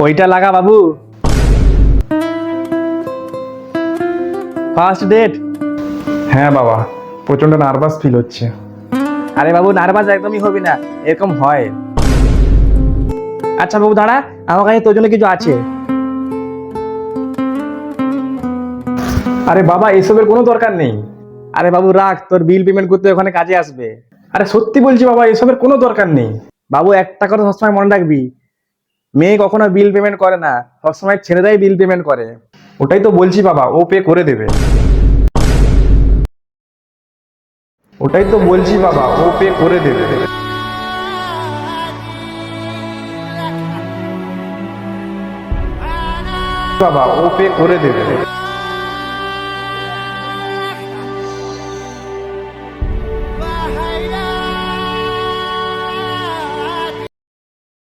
ওইটা লাগা বাবু। First date. হ্যাঁ বাবা, প্রচন্ড নার্ভাস ফিল হচ্ছে। আরে বাবু নার্ভাস একদমই হবি না, এরকম হয়। আচ্ছা বাবু দাঁড়া, আমার কাছে তোর জন্য কিছু আছে। আরে বাবা, এসবের কোনো দরকার নেই। আরে বাবু রাখ, তোর বিল পেমেন্ট করতে ওখানে কাজে আসবে। আরে সত্যি বলছি বাবা, এসবের কোনো দরকার নেই। বাবু একটা কথা সবসময় মনে রাখবি, মেয়ে কখনো বিল পেমেন্ট করে না, সবসময় ছেলেরাই বিল পেমেন্ট করে। ওটাই তো বলছি বাবা, ও পে করে দেবে। ওটাই তো বলছি বাবা, ও পে করে দেবে। বাবা, ও পে করে দেবে।